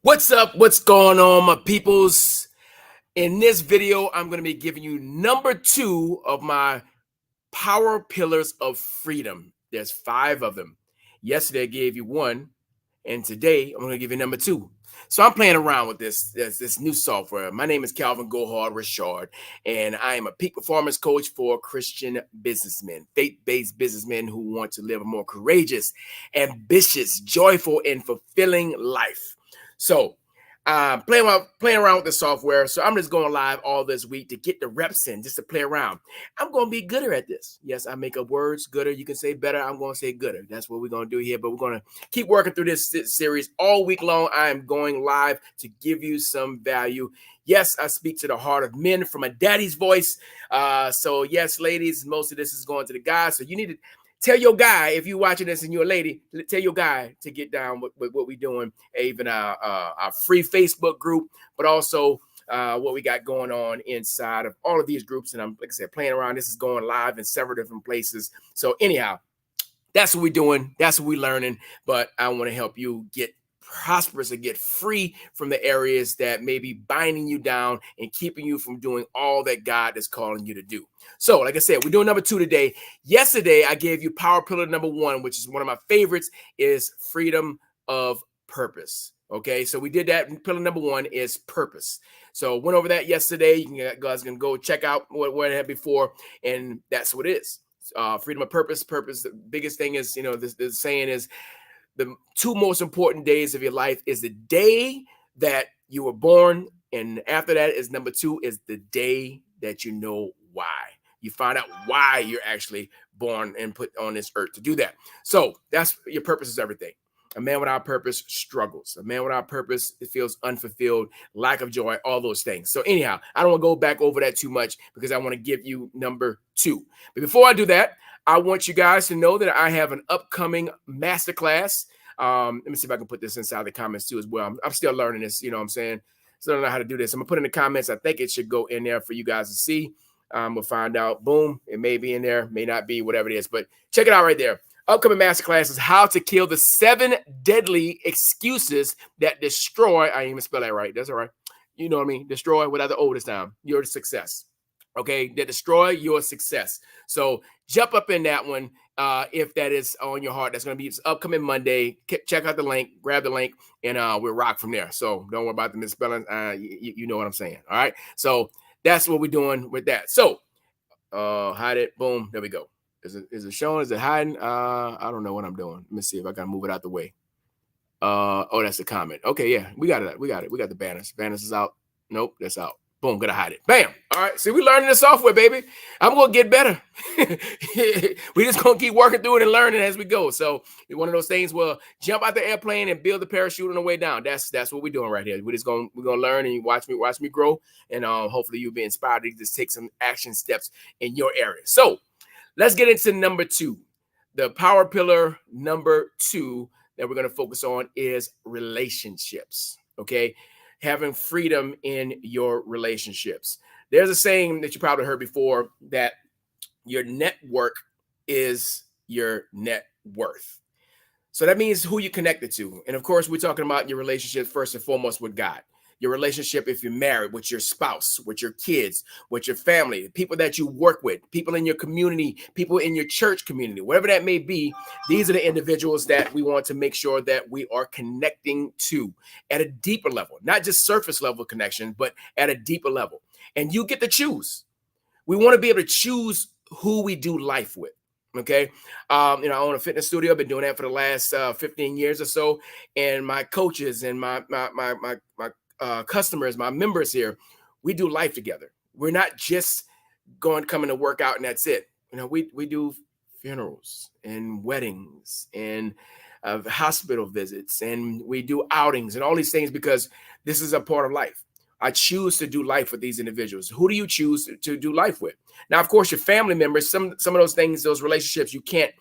What's up? What's going on, my peoples? In this video, I'm going to be giving you number 2 of my power pillars of freedom. There's 5 of them. Yesterday, I gave you 1, and today, I'm going to give you number 2. So I'm playing around with this new software. My name is Calvin Gohard Richard, and I am a peak performance coach for Christian businessmen, faith-based businessmen who want to live a more courageous, ambitious, joyful, and fulfilling life. So playing around with the software. So I'm just going live all this week to get the reps in, just to play around. I'm going to be gooder at this. Yes, I make up words. Gooder. You can say better. I'm going to say gooder. That's what we're going to do here. But we're going to keep working through this series all week long. I am going live to give you some value. Yes, I speak to the heart of men from a daddy's voice. So yes, ladies, most of this is going to the guys. So you need to tell your guy, if you're watching this and you're a lady, tell your guy to get down with what we're doing, even our free Facebook group, but also what we got going on inside of all of these groups. And I'm, like I said, playing around. This is going live in several different places. So anyhow, that's what we're doing. That's what we're learning. But I want to help you get prosperous and get free from the areas that may be binding you down and keeping you from doing all that God is calling you to do. So, like I said, we're doing number 2 today. Yesterday, I gave you power pillar number 1, which is one of my favorites, is freedom of purpose. Okay, so we did that. Pillar number 1 is purpose. So went over that yesterday. You guys can go check out what I had before, and that's what it is. Freedom of purpose. The biggest thing is, the saying is, the 2 most important days of your life is the day that you were born, and after that is number 2 is the day that you know why. You find out why you're actually born and put on this earth to do that. So that's your purpose is everything. A man without purpose struggles. A man without purpose, it feels unfulfilled, lack of joy, all those things. So anyhow, I don't want to go back over that too much because I want to give you number 2. But before I do that, I want you guys to know that I have an upcoming masterclass. Let me see if I can put this inside the comments too as well. I'm still learning this, you know what I'm saying? Still don't know how to do this. I'm going to put in the comments. I think it should go in there for you guys to see. We'll find out. Boom. It may be in there, may not be, whatever it is. But check it out right there. Upcoming masterclass is how to kill the 7 deadly excuses that destroy. I didn't even spell that right. That's all right. You know what I mean? Destroy without the O this time. Your success. Okay, that destroy your success. So jump up in that one if that is on your heart. That's going to be upcoming Monday. Check out the link, grab the link, and we'll rock from there. So don't worry about the misspelling. You know what I'm saying. All right. So that's what we're doing with that. So hide it. Boom. There we go. Is it showing? Is it hiding? I don't know what I'm doing. Let me see if I can move it out the way. Oh, that's the comment. Okay, yeah, we got it. We got the banners. Banners is out. Nope, that's out. Boom, gonna hide it. Bam. All right. See, we learning the software, baby. I'm gonna get better. We just gonna keep working through it and learning as we go. So it's one of those things where jump out the airplane and build the parachute on the way down. That's what we're doing right here. We're gonna learn and you watch me grow, and hopefully you'll be inspired to just take some action steps in your area. So let's get into number 2. The power pillar number 2 that we're going to focus on is relationships. Okay. Having freedom in your relationships. There's a saying that you probably heard before that your network is your net worth. So that means who you're connected to. And of course, we're talking about your relationship first and foremost with God. Your relationship, if you're married, with your spouse, with your kids, with your family, people that you work with, people in your community, people in your church community, whatever that may be. These are the individuals that we want to make sure that we are connecting to at a deeper level, not just surface level connection, but at a deeper level. And you get to choose. We want to be able to choose who we do life with. Okay. I own a fitness studio. I've been doing that for the last 15 years or so. And my coaches and my customers, my members here, we do life together. We're not just coming to work out and that's it. We do funerals and weddings and hospital visits, and we do outings and all these things because this is a part of life. I choose to do life with these individuals. Who do you choose to do life with? Now, of course, your family members, some of those things, those relationships, you can't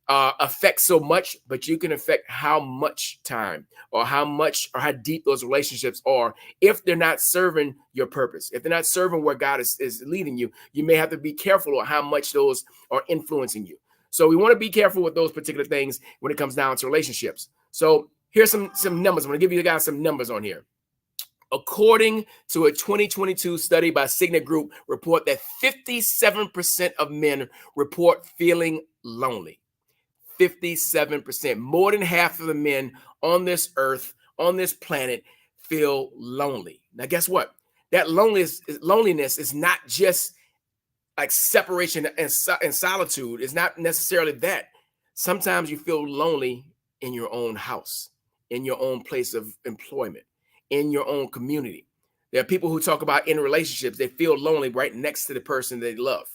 affect so much, but you can affect how much time or how deep those relationships are. If they're not serving your purpose, if they're not serving where God is leading you, you may have to be careful of how much those are influencing you. So we want to be careful with those particular things when it comes down to relationships. So Here's some numbers. I'm going to give you guys some numbers on here. According to a 2022 study by Cigna Group, report that 57% of men report feeling lonely. 57%. More than half of the men on this earth, on this planet, feel lonely. Now, guess what? That loneliness is not just like separation and solitude. It's not necessarily that. Sometimes you feel lonely in your own house, in your own place of employment, in your own community. There are people who talk about in relationships, they feel lonely right next to the person they love.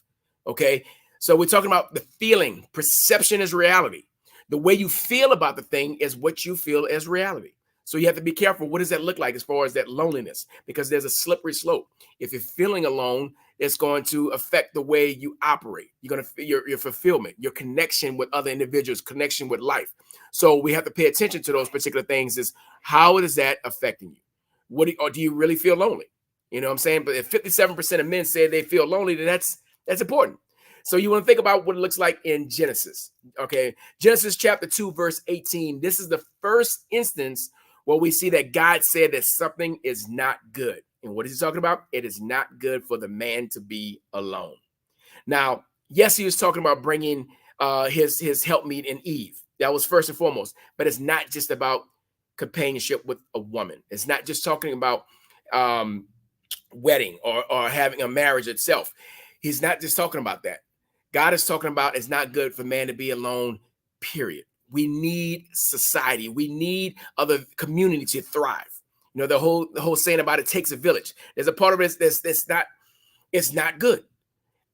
Okay. So we're talking about the feeling. Perception is reality. The way you feel about the thing is what you feel as reality. So you have to be careful. What does that look like as far as that loneliness? Because there's a slippery slope. If you're feeling alone, it's going to affect the way you operate. You're going to feel your fulfillment, your connection with other individuals, connection with life. So we have to pay attention to those particular things. Is how is that affecting you? Or do you really feel lonely? You know what I'm saying? But if 57% of men say they feel lonely, then that's important. So you want to think about what it looks like in Genesis. Okay. Genesis chapter 2, verse 18. This is the first instance where we see that God said that something is not good. And what is he talking about? It is not good for the man to be alone. Now, yes, he was talking about bringing his helpmate in Eve. That was first and foremost. But it's not just about companionship with a woman. It's not just talking about wedding or having a marriage itself. He's not just talking about that. God is talking about it's not good for man to be alone, period. We need society. We need other community to thrive. You know, the whole saying about it takes a village. There's a part of it it's not good.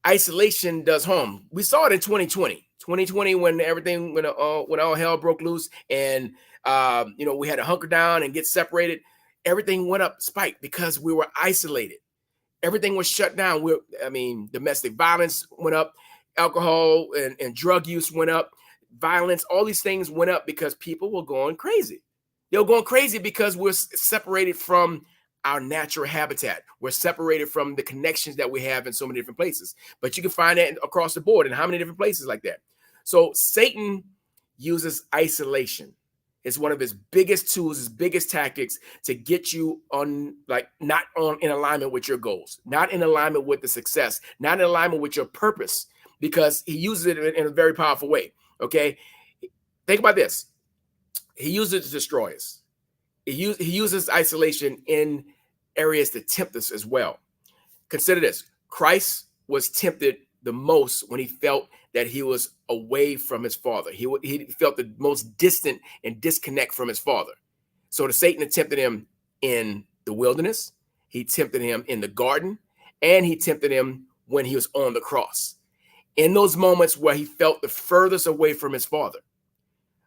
Isolation does harm. We saw it in 2020. 2020 when all hell broke loose and we had to hunker down and get separated. Everything went up spike because we were isolated. Everything was shut down. Domestic violence went up, alcohol and drug use went up, violence, all these things went up because people were going crazy. They were going crazy because we're separated from our natural habitat. We're separated from the connections that we have in so many different places. But you can find that across the board in how many different places like that. So Satan uses isolation. It's one of his biggest tools, his biggest tactics to get you not in alignment with your goals, not in alignment with the success, not in alignment with your purpose, because he uses it in a very powerful way. Okay. Think about this. He uses it to destroy us. He uses isolation in areas to tempt us as well. Consider this. Christ was tempted the most when he felt that he was away from his father. He felt the most distant and disconnect from his father. So Satan tempted him in the wilderness. He tempted him in the garden, and he tempted him when he was on the cross. In those moments where he felt the furthest away from his father.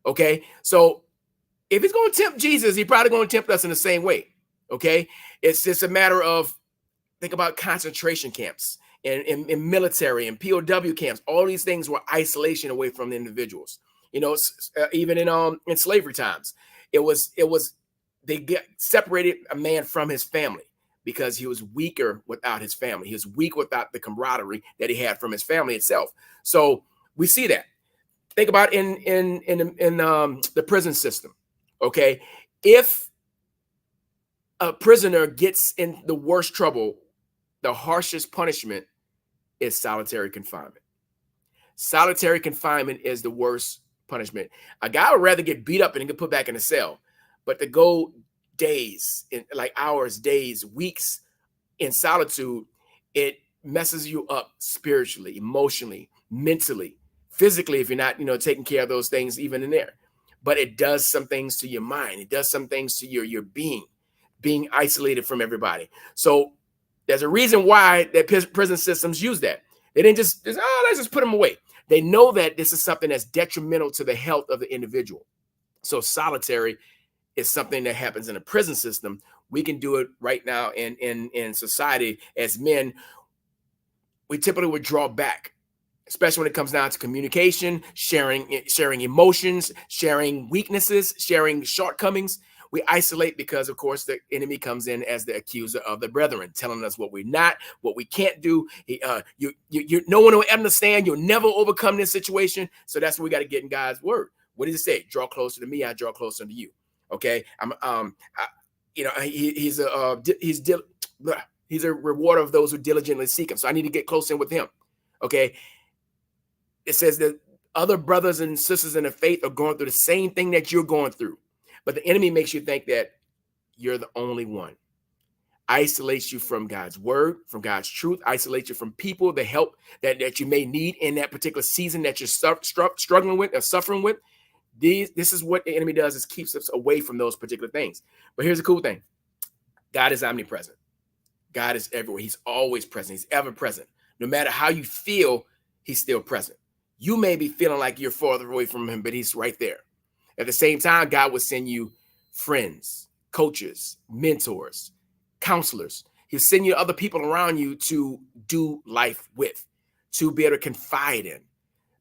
Okay, so if he's going to tempt Jesus, he's probably going to tempt us in the same way. Okay, it's just a matter of, think about concentration camps and in military and POW camps. All these things were isolation away from the individuals. You know, even in slavery times, they separated a man from his family because he was weaker without his family. He was weak without the camaraderie that he had from his family itself. So we see that. Think about in the prison system. Okay, if a prisoner gets in the worst trouble, the harshest punishment is solitary confinement. Solitary confinement is the worst punishment. A guy would rather get beat up and get put back in a cell, but to go days, hours, days, weeks in solitude, it messes you up spiritually, emotionally, mentally, physically, if you're not, taking care of those things even in there. But it does some things to your mind. It does some things to your being isolated from everybody. So there's a reason why that prison systems use that. They didn't just let's just put them away. They know that this is something that's detrimental to the health of the individual. So solitary is something that happens in a prison system. We can do it right now in society as men. We typically would draw back, especially when it comes down to communication, sharing emotions, sharing weaknesses, sharing shortcomings. We isolate because, of course, the enemy comes in as the accuser of the brethren, telling us what we're not, what we can't do. No one will understand. You'll never overcome this situation. So that's what we got to get in God's word. What does it say? Draw closer to me, I draw closer to you. Okay, he's a rewarder of those who diligently seek him. So I need to get close in with him. Okay, it says that other brothers and sisters in the faith are going through the same thing that you're going through, but the enemy makes you think that you're the only one. Isolates you from God's word, from God's truth, isolates you from people, the help that you may need in that particular season that you're struggling with or suffering with. This is what the enemy does, is keeps us away from those particular things. But here's the cool thing. God is omnipresent. God is everywhere. He's always present. He's ever present. No matter how you feel, he's still present. You may be feeling like you're farther away from him, but he's right there. At the same time, God will send you friends, coaches, mentors, counselors. He'll send you other people around you to do life with, to be able to confide in,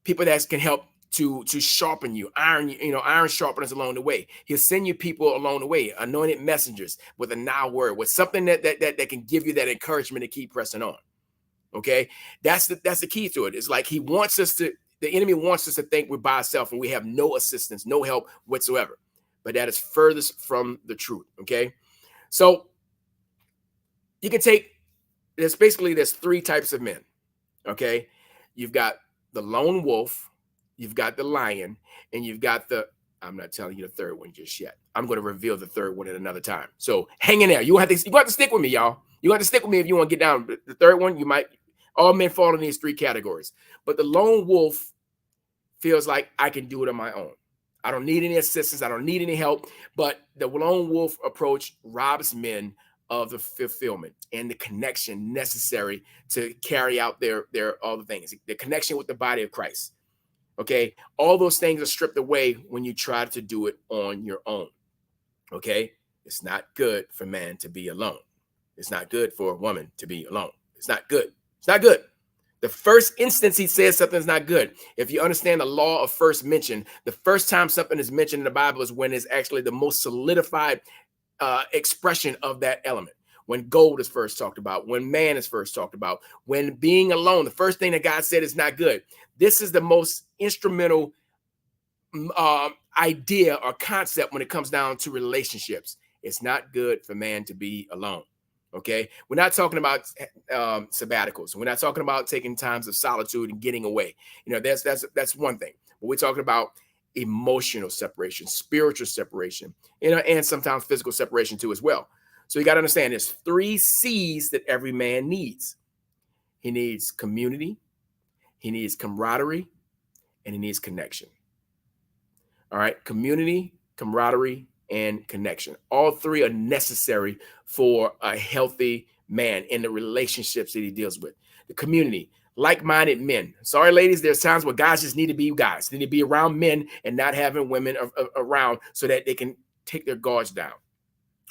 people that can help to sharpen you, iron sharpeners along the way. He'll send you people along the way, anointed messengers with a now word, with something that can give you that encouragement to keep pressing on. Okay, that's the key to it. It's like the enemy wants us to think we're by ourselves and we have no assistance, no help whatsoever. But that is furthest from the truth. Okay, so you can there's three types of men. Okay, you've got the lone wolf, you've got the lion, and you've got I'm not telling you the third one just yet. I'm going to reveal the third one at another time. So hang in there. You have to stick with me, y'all. You have to stick with me if you want to get down. The third one, all men fall in these three categories. But the lone wolf feels like I can do it on my own. I don't need any assistance. I don't need any help. But the lone wolf approach robs men of the fulfillment and the connection necessary to carry out their all the things, the connection with the body of Christ. Okay, all those things are stripped away when you try to do it on your own. Okay, it's not good for man to be alone. It's not good for a woman to be alone. It's not good. It's not good. The first instance he says something is not good. If you understand the law of first mention, the first time something is mentioned in the Bible is when it's actually the most solidified expression of that element. When gold is first talked about, when man is first talked about, when being alone, the first thing that God said is not good. This is the most instrumental idea or concept when it comes down to relationships. It's not good for man to be alone. Okay, we're not talking about sabbaticals. We're not talking about taking times of solitude and getting away. That's one thing. But we're talking about emotional separation, spiritual separation, and sometimes physical separation too as well. So you got to understand there's 3 C's that every man needs. He needs community, he needs camaraderie, and he needs connection. All right, community, camaraderie, and connection. All 3 are necessary for a healthy man in the relationships that he deals with. The community, like-minded men. Sorry, ladies, there's times where guys just need to be guys. They need to be around men and not having women around so that they can take their guards down.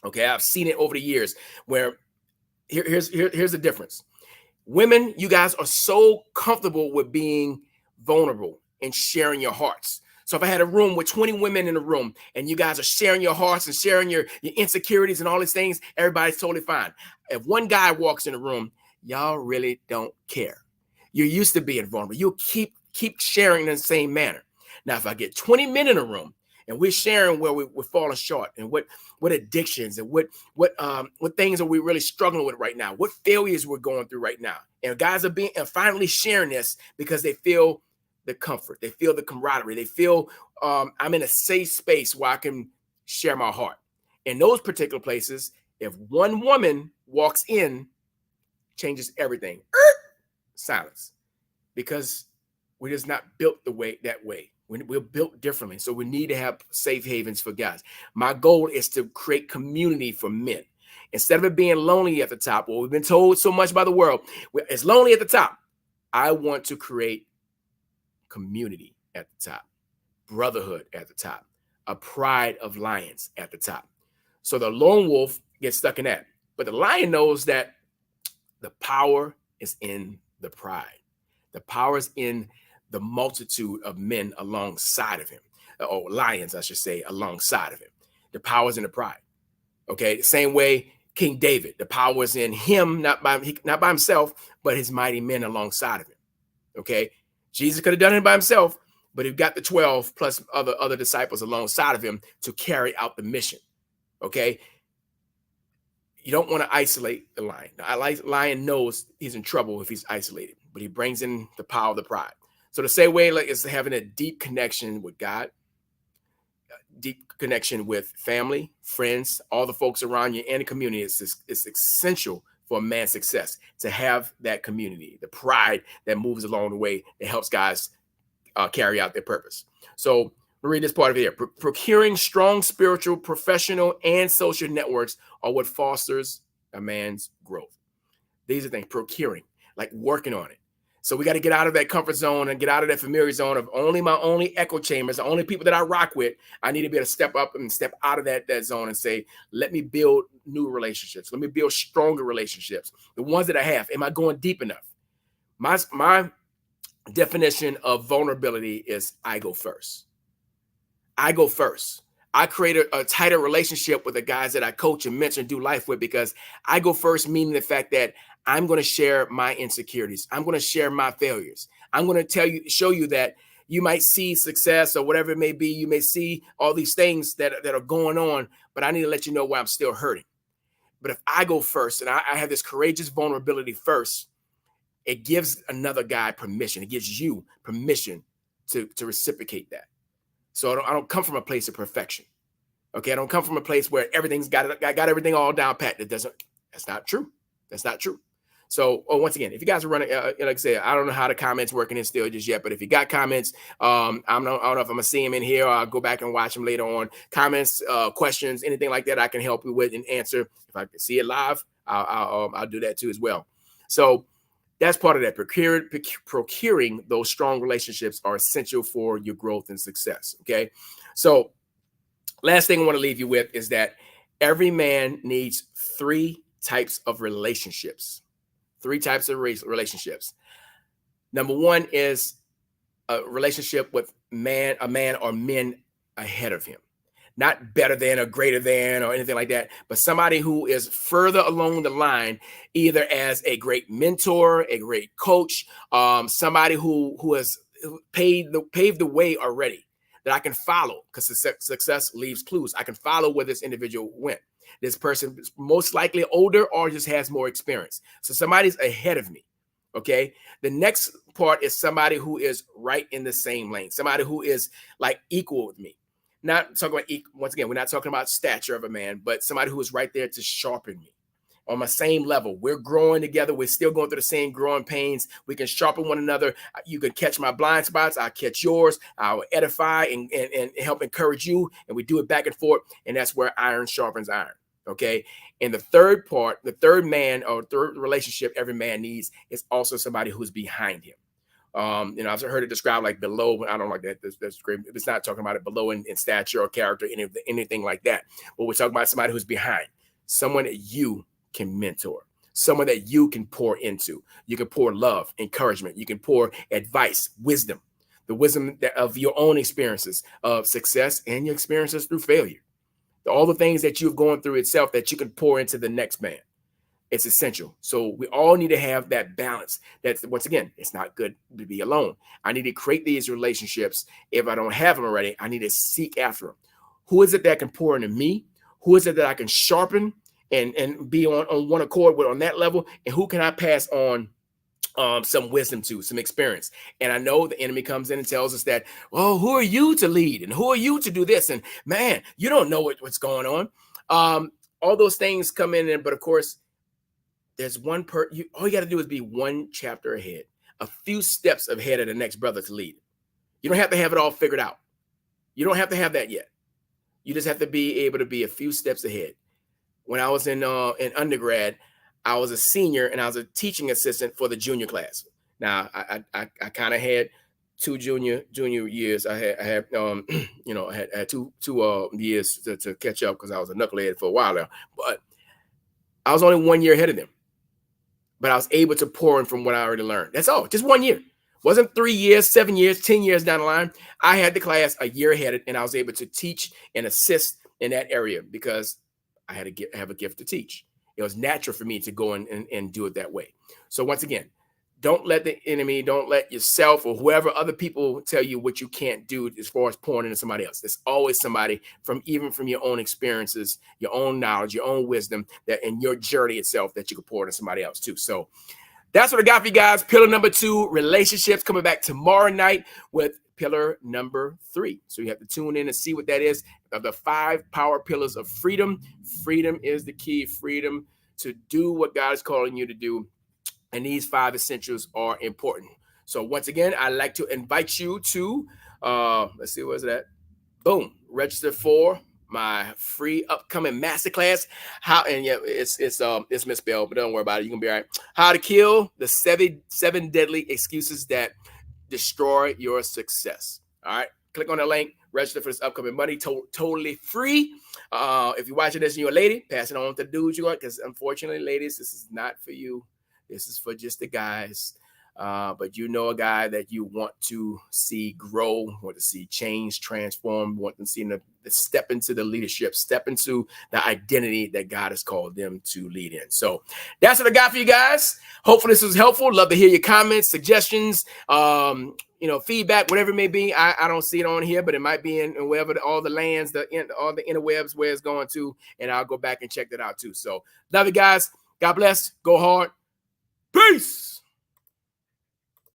Okay, I've seen it over the years where here's the difference. Women, you guys are so comfortable with being vulnerable and sharing your hearts. So if I had a room with 20 women in a room and you guys are sharing your hearts and sharing your insecurities and all these things, everybody's totally fine. If one guy walks in the room, y'all really don't care. You're used to being vulnerable. You'll keep sharing in the same manner. Now, if I get 20 men in a room and we're sharing where we're falling short and what addictions and what things are we really struggling with right now, what failures we're going through right now, and guys are finally sharing this because they feel the comfort, they feel the camaraderie, they feel I'm in a safe space where I can share my heart. In those particular places, if one woman walks in, changes everything. Silence, because we're just not built that way. We're built differently. So we need to have safe havens for guys. My goal is to create community for men. Instead of it being lonely at the top, well, we've been told so much by the world, it's lonely at the top. I want to create community at the top, brotherhood at the top, a pride of lions at the top. So the lone wolf gets stuck in that. But the lion knows that the power is in the pride. The power is in the multitude of men alongside of him, or lions, I should say, alongside of him. The power is in the pride. Okay, the same way King David, the power is in him, not by himself, but his mighty men alongside of him. Okay, Jesus could have done it by himself, but he got the 12 plus other disciples alongside of him to carry out the mission. Okay. You don't want to isolate the lion. The lion knows he's in trouble if he's isolated, but he brings in the power of the pride. So the same way is having a deep connection with God, deep connection with family, friends, all the folks around you, and the community. It's essential for a man's success to have that community, the pride that moves along the way that helps guys carry out their purpose. So read this part of it here. Procuring strong spiritual, professional, and social networks are what fosters a man's growth. These are things, procuring, like working on it. So we got to get out of that comfort zone and get out of that familiar zone of my only echo chambers, the only people that I rock with. I need to be able to step up and step out of that zone and say, let me build new relationships. Let me build stronger relationships. The ones that I have, am I going deep enough? My definition of vulnerability is I go first. I go first. I create a tighter relationship with the guys that I coach and mentor and do life with because I go first, meaning the fact that I'm going to share my insecurities. I'm going to share my failures. I'm going to show you that you might see success or whatever it may be. You may see all these things that are going on, but I need to let you know why I'm still hurting. But if I go first and I have this courageous vulnerability first, it gives another guy permission. It gives you permission to reciprocate that. So I don't come from a place of perfection. Okay, I don't come from a place where everything's got everything all down pat. That's not true. That's not true. So once again, if you guys are running, like I said, I don't know how the comments working in still just yet, but if you got comments, I don't know if I'm gonna see them in here. Or I'll go back and watch them later on. Comments, questions, anything like that, I can help you with and answer. If I can see it live, I'll do that too as well. So that's part of that. Procuring those strong relationships are essential for your growth and success. Okay. So last thing I want to leave you with is that every man needs 3 types of relationships. 3 types of relationships. Number 1 is a relationship with a man or men ahead of him. Not better than or greater than or anything like that, but somebody who is further along the line, either as a great mentor, a great coach, somebody who has paved the way already that I can follow, because success leaves clues. I can follow where this individual went. This person is most likely older or just has more experience. So somebody's ahead of me. Okay. The next part is somebody who is right in the same lane, somebody who is like equal with me. Not talking about, once again, we're not talking about stature of a man, but somebody who is right there to sharpen me on my same level. We're growing together. We're still going through the same growing pains. We can sharpen one another. You can catch my blind spots. I'll catch yours. I'll edify and help encourage you. And we do it back and forth. And that's where iron sharpens iron. Okay. And the third part, the third man or third relationship every man needs is also somebody who's behind him. I've heard it described like below. I don't like that. That's great. It's not talking about it below in stature or character, anything like that. But we're talking about somebody who's behind, someone that you can mentor, someone that you can pour into. You can pour love, encouragement. You can pour advice, wisdom, the wisdom of your own experiences of success and your experiences through failure. All the things that you've gone through itself that you can pour into the next man. It's essential. So we all need to have that balance. That's, once again, it's not good to be alone. I need to create these relationships. If I don't have them already, I need to seek after them. Who is it that can pour into me? Who is it that I can sharpen and be on one accord with on that level? And who can I pass on some wisdom to, some experience? And I know the enemy comes in and tells us that, well, who are you to lead? And who are you to do this? And man, you don't know what's going on. All those things come in, but of course, there's one all you got to do is be one chapter ahead, a few steps ahead of the next brother to lead. You don't have to have it all figured out. You don't have to have that yet. You just have to be able to be a few steps ahead. When I was in undergrad, I was a senior and I was a teaching assistant for the junior class. Now I kind of had 2 junior years. I had I had two years to catch up because I was a knucklehead for a while now. But I was only 1 year ahead of them. But I was able to pour in from what I already learned. That's all, just 1 year. Wasn't 3 years, 7 years, 10 years down the line. I had the class a year ahead, and I was able to teach and assist in that area because I had to have a gift to teach. It was natural for me to go and do it that way. So once again, Don't let the enemy, don't let yourself or whoever other people tell you what you can't do as far as pouring into somebody else. There's always somebody even from your own experiences, your own knowledge, your own wisdom that in your journey itself that you can pour into somebody else too. So that's what I got for you guys. Pillar number 2, relationships, coming back tomorrow night with pillar number 3. So you have to tune in and see what that is. Of the 5 power pillars of freedom. Freedom is the key. Freedom to do what God is calling you to do. And these 5 essentials are important. So once again, I'd like to invite you to, let's see, where's that? Boom, register for my free upcoming masterclass. And yeah, it's misspelled, but don't worry about it. You can be all right. How to kill the seven deadly excuses that destroy your success. All right, click on the link, register for this upcoming Monday, totally free. If you're watching this and you're a lady, pass it on to the dudes you want, because unfortunately, ladies, this is not for you. This is for just the guys. But you know a guy that you want to see grow, want to see change, transform, want to see the step into the leadership, step into the identity that God has called them to lead in. So that's what I got for you guys. Hopefully this was helpful. Love to hear your comments, suggestions, feedback, whatever it may be. I don't see it on here, but it might be in wherever all the lands, all the interwebs where it's going to, and I'll go back and check that out too. So love you guys. God bless. Go hard. Peace.